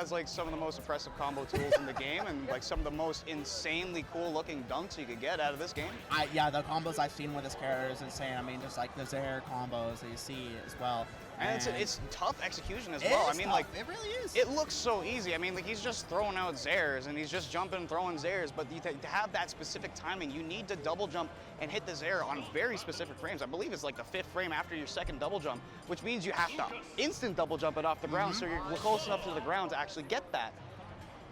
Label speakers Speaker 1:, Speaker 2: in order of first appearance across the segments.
Speaker 1: has like some of the most impressive combo tools in the game, and like some of the most insanely cool looking dunks you could get out of this game.
Speaker 2: Yeah, the combos I've seen with this character is insane. I mean, just like the Zaire combos that you see as well.
Speaker 1: And it's tough execution as well. I mean, like,
Speaker 2: it really is.
Speaker 1: It looks so easy. I mean, like, he's just throwing out Zairs, and he's just jumping and throwing Zairs, but to have that specific timing, you need to double jump and hit the Zaire on very specific frames. I believe it's like the 5th frame after your 2nd double jump, which means you have to instant double jump it off the ground, so you're close enough to the ground to actually get that.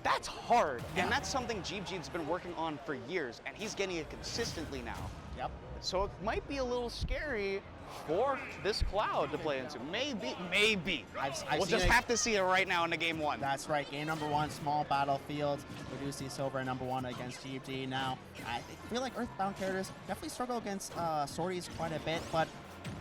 Speaker 1: That's hard, and that's something Jeeb's been working on for years, and he's getting it consistently now.
Speaker 2: Yep.
Speaker 1: So it might be a little scary for this Cloud to play into. Maybe. We'll just have to see it right now in the game 1.
Speaker 2: That's right. Game number 1, small battlefield. We do see Silver at number 1 against Jeeb. Now, I feel like Earthbound characters definitely struggle against sorties quite a bit, but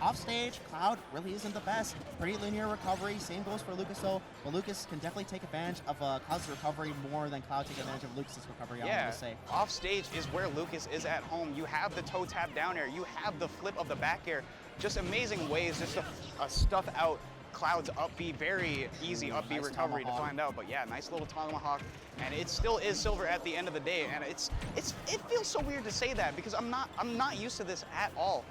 Speaker 2: offstage, Cloud really isn't the best. Pretty linear recovery. Same goes for Lucas though, but Lucas can definitely take advantage of Cloud's recovery more than Cloud take advantage of Lucas's recovery, I'm gonna say.
Speaker 1: Offstage is where Lucas is at home. You have the toe tap down air. You have the flip of the back air. Just amazing ways just to stuff out Cloud's up B, very easy up B recovery to find out. But yeah, nice little tomahawk, and it still is Silver at the end of the day. And it feels so weird to say that because I'm not used to this at all.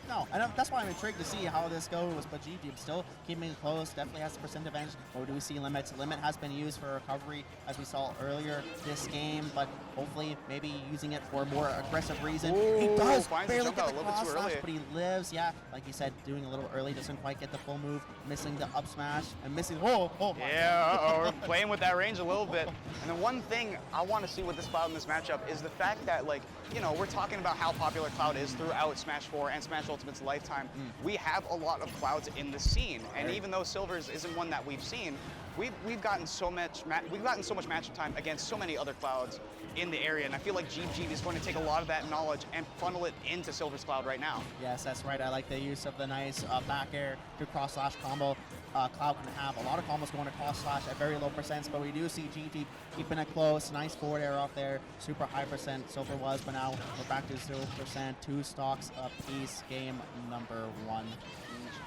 Speaker 2: No, and that's why I'm intrigued to see how this goes, but Jeeb still keeping it close, definitely has the percent advantage. Or do we see Limit? Limit has been used for recovery, as we saw earlier this game, but hopefully maybe using it for a more aggressive reason.
Speaker 1: Ooh,
Speaker 2: he does
Speaker 1: barely
Speaker 2: get the cross slash,
Speaker 1: early.
Speaker 2: but he lives, yeah, like you said, doing a little early, doesn't quite get the full move, missing the up smash, and missing, oh my
Speaker 1: yeah, we're playing with that range a little bit. And the one thing I want to see with this Cloud in this matchup is the fact that, like, you know, we're talking about how popular Cloud is throughout Smash 4 and Smash Ultimate's lifetime. We have a lot of Clouds in the scene, and even though Silver's isn't one that we've seen, we've gotten so much matchup time against so many other Clouds in the area, and I feel like Jeeb is going to take a lot of that knowledge and funnel it into Silver's Cloud right now.
Speaker 2: Yes, that's right. I like the use of the nice back air to cross slash combo. Cloud can have a lot of combos going to cross slash at very low percents, but we do see Jeeb keeping it close. Nice forward air off there, super high percent Silver was, but now we're back to 0%. 2 stocks apiece, game number 1.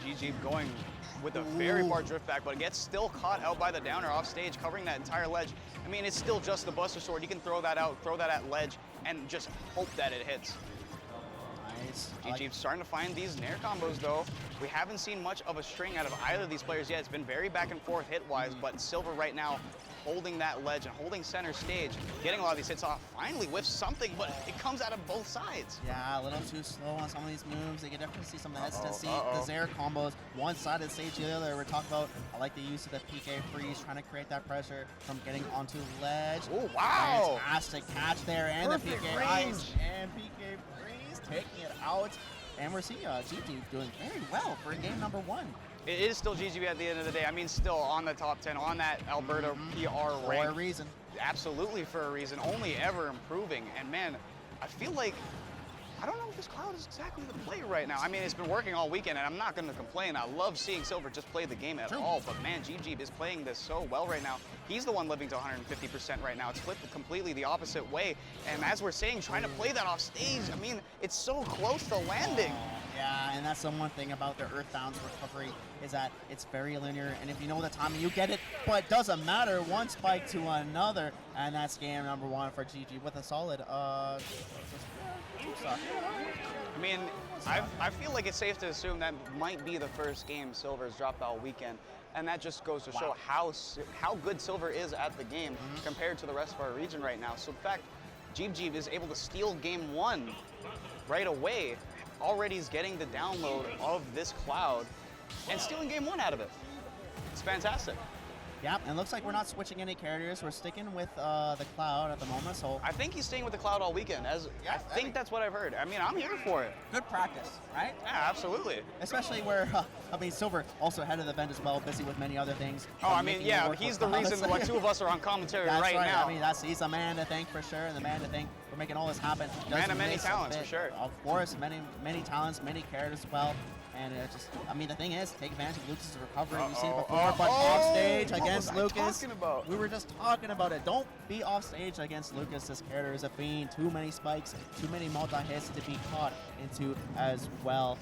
Speaker 1: Jeeb going with a very far drift back, but gets still caught out by the downer off stage, covering that entire ledge. I mean, it's still just the Buster Sword. You can throw that out, throw that at ledge, and just hope that it hits.
Speaker 2: Nice.
Speaker 1: Jeeb's starting to find these nair combos, though. We haven't seen much of a string out of either of these players yet. It's been very back and forth hit-wise, but Silver right now holding that ledge and holding center stage, getting a lot of these hits off, finally whiffs something, but it comes out of both sides.
Speaker 2: Yeah, a little too slow on some of these moves. They can definitely see some of the hesitancy. The Zaire combos, one side of the stage, the other. We're talking about, I like the use of the PK freeze, trying to create that pressure from getting onto ledge.
Speaker 1: Oh, wow!
Speaker 2: Fantastic catch there, and
Speaker 1: Perfect
Speaker 2: the PK
Speaker 1: range.
Speaker 2: ice, and PK freeze, taking it out. And we're seeing Jeeb doing very well for game number 1.
Speaker 1: It is still Jeeb at the end of the day. I mean, still on the top 10, on that Alberta PR rank.
Speaker 2: For a reason.
Speaker 1: Absolutely for a reason, only ever improving. And man, I feel like, I don't know if this Cloud is exactly the play right now. I mean, it's been working all weekend, and I'm not going to complain. I love seeing Silver just play the game at all, but man, Jeeb is playing this so well right now. He's the one living to 150% right now. It's flipped completely the opposite way, and as we're saying, trying to play that off stage, I mean, it's so close to landing.
Speaker 2: Yeah, and that's the one thing about the Earthbound's recovery is that it's very linear, and if you know the timing, you get it, but it doesn't matter. One spike to another, and that's game number 1 for Jeeb with a solid, I
Speaker 1: mean, I feel like it's safe to assume that might be the first game Silver's dropped all weekend, and that just goes to show how good Silver is at the game compared to the rest of our region right now. So in fact, Jeeb is able to steal game 1 right away. Already is getting the download of this Cloud and stealing game 1 out of it. It's fantastic.
Speaker 2: Yeah, and it looks like we're not switching any characters. We're sticking with the Cloud at the moment. So
Speaker 1: I think he's staying with the Cloud all weekend. I think that's what I've heard. I mean, I'm here for it.
Speaker 2: Good practice, right?
Speaker 1: Yeah, absolutely.
Speaker 2: Especially where, I mean, Silver also head of the event as well, busy with many other things.
Speaker 1: Oh, I mean, yeah, he's the reason why 2 of us are on commentary right now.
Speaker 2: I mean, he's a man to thank for sure, and the man to thank for making all this happen.
Speaker 1: Man of many talents, for sure.
Speaker 2: Of course, many talents, many characters as well. And it just, I mean, the thing is, take advantage of Lucas's recovery. We've seen it before, but off stage against Lucas. We were just talking about it. Don't be off stage against Lucas. This character is a fiend. Too many spikes, too many multi-hits to be caught into as well.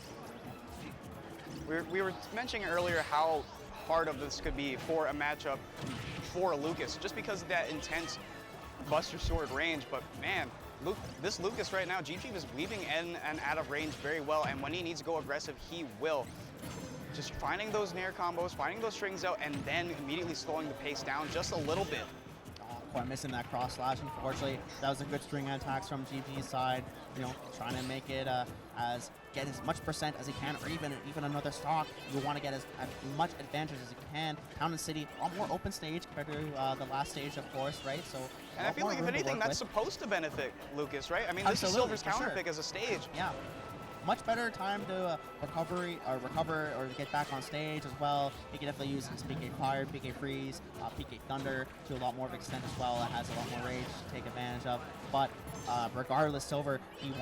Speaker 1: We were mentioning earlier how hard of this could be for a matchup for Lucas, just because of that intense Buster Sword range. But man, this Lucas right now, Jeeb is weaving in and out of range very well, and when he needs to go aggressive, he will. Just finding those nair combos, finding those strings out, and then immediately slowing the pace down just a little bit.
Speaker 2: Quite missing that cross slash, unfortunately. That was a good string of attacks from GP's side, you know, trying to make it get as much percent as he can, or even another stock. You want to get as much advantage as you can. Town and City, a lot more open stage compared to the last stage, of course, right? So,
Speaker 1: and I feel like if anything, that's supposed to benefit Lucas, right? I mean, this is Silver's counter pick as a stage.
Speaker 2: Yeah. Much better time to recover or get back on stage as well. He can definitely use his PK Fire, PK Freeze, PK Thunder to a lot more of extent as well. It has a lot more range to take advantage of. But regardless, Silver, he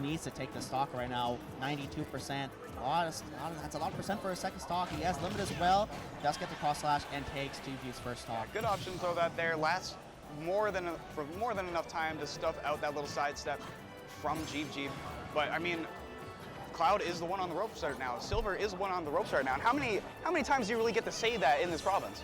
Speaker 2: needs to take the stock right now. 92%. That's a lot of percent for a second stock. He has limit as well. Does get the cross slash and takes GG's first stock.
Speaker 1: Good option to throw that there. Lasts for more than enough time to stuff out that little sidestep from Jeeb. But I mean, Cloud is the one on the ropes right now. Silver is the one on the ropes right now. And how many times do you really get to say that in this province?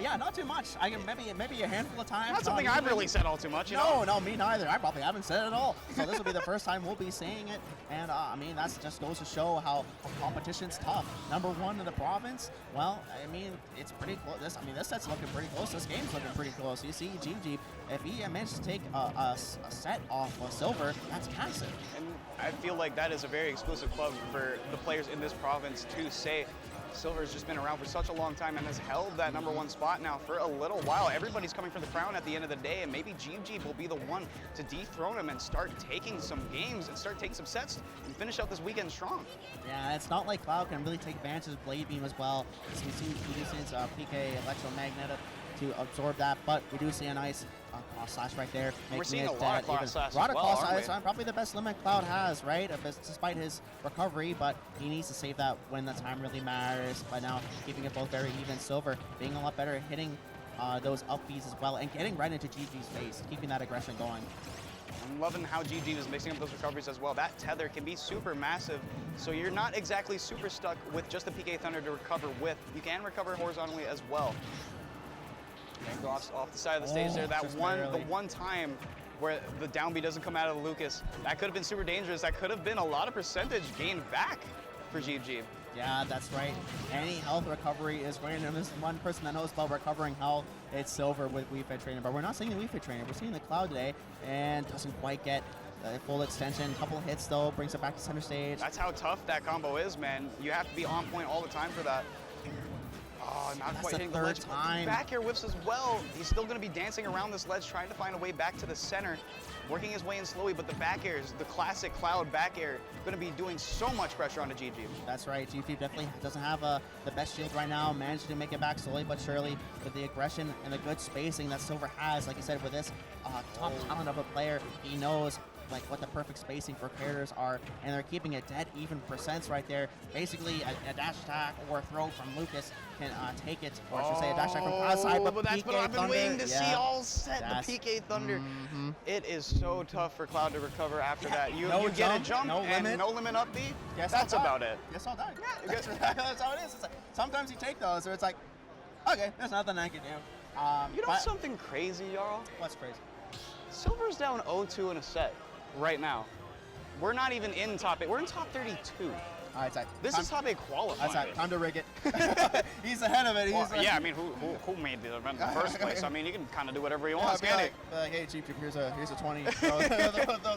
Speaker 2: Yeah, not too much. I can maybe a handful of times.
Speaker 1: Not something I've really said all too much, you know?
Speaker 2: No, me neither. I probably haven't said it at all. So this will be the first time we'll be saying it. And I mean, that just goes to show how competition's tough. #1 in the province. Well, I mean, it's pretty close. This set's looking pretty close. This game's looking pretty close. You see, Jeeb, if he managed to take a set off of Silver, that's massive.
Speaker 1: And I feel like that is a very exclusive club for the players in this province to say. Silver's just been around for such a long time and has held that #1 spot now for a little while. Everybody's coming for the crown at the end of the day, and maybe Jeeb will be the one to dethrone him and start taking some games and start taking some sets and finish out this weekend strong.
Speaker 2: Yeah, it's not like Cloud can really take advantage of Blade Beam as well. We see his PK Electromagnetic to absorb that, but we do see a nice cross slash right there.
Speaker 1: We're seeing a lot of cross slash
Speaker 2: probably the best limit Cloud has, right? Despite his recovery, but he needs to save that when the time really matters. By now, keeping it both very even. Silver being a lot better at hitting those up Bs as well and getting right into GG's face, keeping that aggression going.
Speaker 1: I'm loving how GG is mixing up those recoveries as well. That tether can be super massive, so you're not exactly super stuck with just the PK Thunder to recover with. You can recover horizontally as well. And go off the side of the stage there. The one time where the down B doesn't come out of the Lucas, that could have been super dangerous. That could have been a lot of percentage gained back for Jeeb.
Speaker 2: Yeah, that's right. Any health recovery is great. And there's one person that knows about recovering health. It's Silver with Wii Fit Trainer. But we're not seeing the Wii Fit Trainer. We're seeing the Cloud today, and doesn't quite get the full extension. Couple hits though, brings it back to center stage.
Speaker 1: That's how tough that combo is, man. You have to be on point all the time for that. Oh, not quite hitting the ledge. Back air whiffs as well. He's still going to be dancing around this ledge, trying to find a way back to the center, working his way in slowly, but the back airs, the classic Cloud back air, going to be doing so much pressure onto Jeeb.
Speaker 2: That's right. Jeeb definitely doesn't have the best shield right now, managing to make it back slowly but surely with the aggression and the good spacing that Silver has. Like you said, with this top talent of a player, he knows like what the perfect spacing for characters are, and they're keeping it dead even percents right there. Basically, a dash attack or a throw from Lucas can take it, or I should say a dash attack from Cloud's side, but
Speaker 1: that's what I've been waiting to see all set, the PK Thunder.
Speaker 2: Mm-hmm.
Speaker 1: It is so tough for Cloud to recover after that. You get a jump
Speaker 2: no
Speaker 1: and
Speaker 2: limit.
Speaker 1: No limit up B.
Speaker 2: Yes,
Speaker 1: that's about it.
Speaker 2: Yes, I'll die. Yeah, that's how it is. It's like, sometimes you take those, or it's like, okay, there's nothing I can do.
Speaker 1: You know something crazy, Jarl?
Speaker 2: What's crazy?
Speaker 1: Silver's down 0-2 in a set right now. We're not even in top 8. We're in top 32.
Speaker 2: All right,
Speaker 1: this is top 8 qualifying.
Speaker 2: That's time to rig it. He's ahead of it.
Speaker 1: Yeah, I mean, who made the event in the first place? I mean, you can kind of do whatever you want.
Speaker 2: Like, hey, Jeeb, here's a 20. throw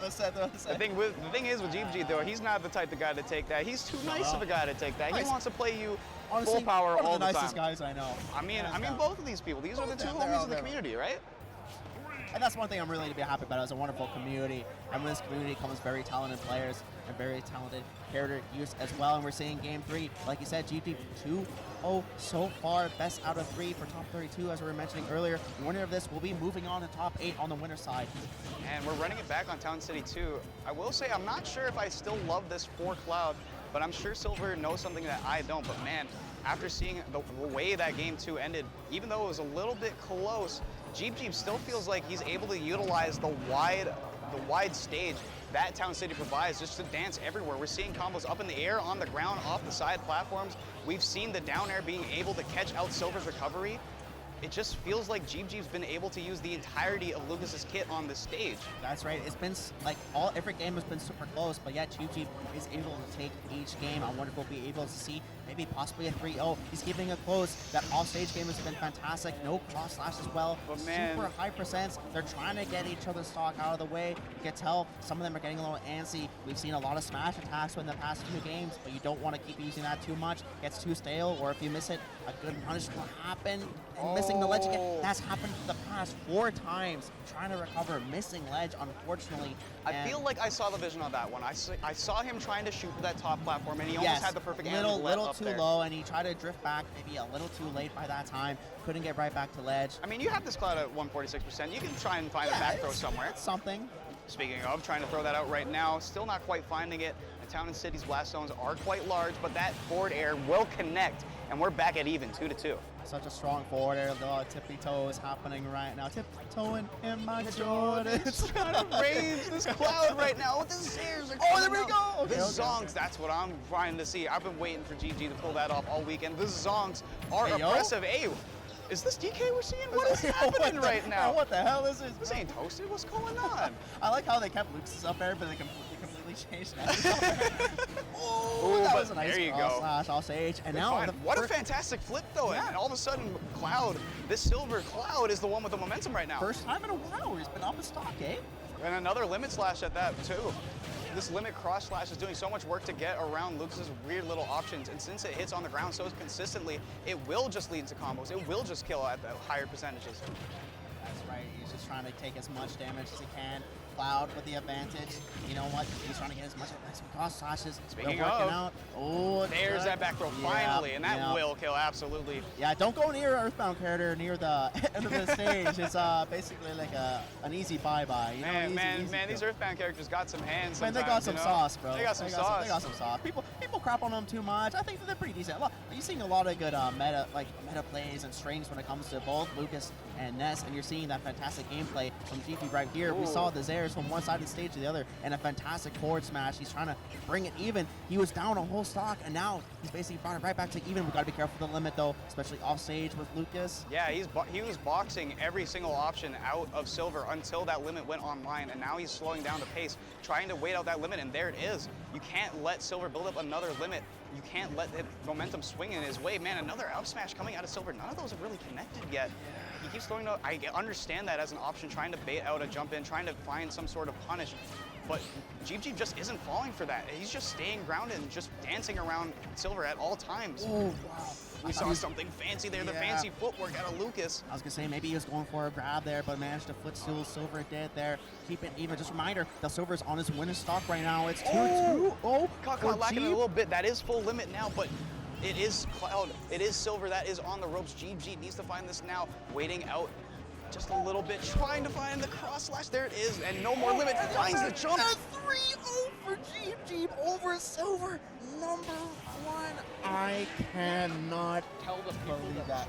Speaker 2: the set.
Speaker 1: The thing is with Jeeb, though, he's not the type of guy to take that. He's too nice of a guy to take that. He wants to play you
Speaker 2: honestly,
Speaker 1: full power all the time.
Speaker 2: One of the nicest guys I know.
Speaker 1: I mean, both of these people. These are the two homies in the community, right?
Speaker 2: And that's one thing I'm really to be happy about. It's a wonderful community. And with this community comes very talented players and very talented character use as well. And we're seeing game 3. Like you said, Jeeb 2-0 so far. Best out of 3 for top 32, as we were mentioning earlier. The winner of this will be moving on to top 8 on the winner's side.
Speaker 1: And we're running it back on Town City 2. I will say I'm not sure if I still love this for Cloud, but I'm sure Silver knows something that I don't. But man, after seeing the way that game 2 ended, even though it was a little bit close, Jeeb still feels like he's able to utilize the wide stage that Town City provides just to dance everywhere. We're seeing combos up in the air, on the ground, off the side platforms. We've seen the down air being able to catch out Silver's recovery. it just feels like Jeeb's been able to use the entirety of Lucas's kit on the stage.
Speaker 2: That's right. It's been like every game has been super close, but yet Jeeb is able to take each game. I wonder if we'll be able to see maybe possibly a 3-0. He's keeping it close. That off-stage game has been fantastic. No cross slash as well.
Speaker 1: But man,
Speaker 2: super high percents. They're trying to get each other's stock out of the way. You can tell some of them are getting a little antsy. We've seen a lot of smash attacks in the past few games, but you don't want to keep using that too much. Gets too stale, or if you miss it, a good punish will happen. And missing the ledge again. That's happened for the past 4 times. Trying to recover, missing ledge, unfortunately.
Speaker 1: I feel like I saw the vision on that one. I saw him trying to shoot for that top platform, and he almost had the perfect angle.
Speaker 2: Little too low, and he tried to drift back maybe a little too late by that time. Couldn't get right back to ledge.
Speaker 1: I mean, you have this cloud at 146%. You can try and find a back throw somewhere.
Speaker 2: It's something.
Speaker 1: Speaking of, trying to throw that out right now, still not quite finding it. The Town and City's blast zones are quite large, but that forward air will connect, and we're back at even, 2-2.
Speaker 2: Such a strong forward air. The tippy toe is happening right now. Tiptoeing in my Jordans.
Speaker 1: Trying to range this cloud right now with the stairs.
Speaker 2: Oh, there we go.
Speaker 1: Okay, the zongs, that's what I'm trying to see. I've been waiting for GG to pull that off all weekend. The zongs are oppressive. Hey, is this DK we're seeing? What is happening right now?
Speaker 2: What the hell is this?
Speaker 1: This ain't toasted. What's going on?
Speaker 2: I like how they kept Luke's up there, but they completely changed that. Oh, that was a nice cross slash off stage. And now,
Speaker 1: what a fantastic flip though! Yeah. And all of a sudden, Cloud, this silver Cloud is the one with the momentum right now.
Speaker 2: First time in a while he's been up a stock, eh?
Speaker 1: And another limit slash at that too. This limit cross slash is doing so much work to get around Lucas's weird little options, and since it hits on the ground so consistently, it will just lead to combos. It will just kill at the higher percentages.
Speaker 2: That's right. He's just trying to take as much damage as he can. Cloud with the advantage. You know what? He's trying to get as much cross slashes.
Speaker 1: Speaking
Speaker 2: working out. Oh,
Speaker 1: there's that back throw finally, and that will kill absolutely.
Speaker 2: Yeah, don't go near Earthbound character near the end of the stage. It's basically like an easy bye-bye.
Speaker 1: Man, these Earthbound characters got some hands.
Speaker 2: Man, they got some sauce, bro.
Speaker 1: They got some sauce.
Speaker 2: They got some sauce. People crap on them too much. I think they're pretty decent. You're seeing a lot of good meta plays and strings when it comes to both Lucas and Ness, and you're seeing that fantastic gameplay from GP right here. Ooh. We saw the Zairs from one side of the stage to the other, and a fantastic forward smash. He's trying to bring it even. He was down a whole stock, and now he's basically brought it right back to even. We've got to be careful of the limit, though, especially off stage with Lucas.
Speaker 1: Yeah, he was boxing every single option out of Silver until that limit went online, and now he's slowing down the pace, trying to wait out that limit, and there it is. You can't let Silver build up another limit. You can't let the momentum swing in his way. Man, another up smash coming out of Silver. None of those have really connected yet. He keeps throwing out. I understand that as an option, trying to bait out a jump in, trying to find some sort of punish. But Jeeb just isn't falling for that. He's just staying grounded and just dancing around Silver at all times.
Speaker 2: Oh, wow.
Speaker 1: We saw something fancy there, the fancy footwork out of Lucas.
Speaker 2: I was going to say, maybe he was going for a grab there, but managed to footstool Silver dead there. Keep it even. Just a reminder, the Silver's on his winning stock right now. It's 2-2. Oh,
Speaker 1: caught lacking a little bit. That is full limit now, but it is Cloud. It is Silver. That is on the ropes. Jeeb needs to find this now. Waiting out just a little bit, trying to find the cross slash. There it is, and no more limit. Finds the jump.
Speaker 2: A 3-0 for Jeeb over Silver. #1. I cannot
Speaker 3: tell the people
Speaker 2: believe that.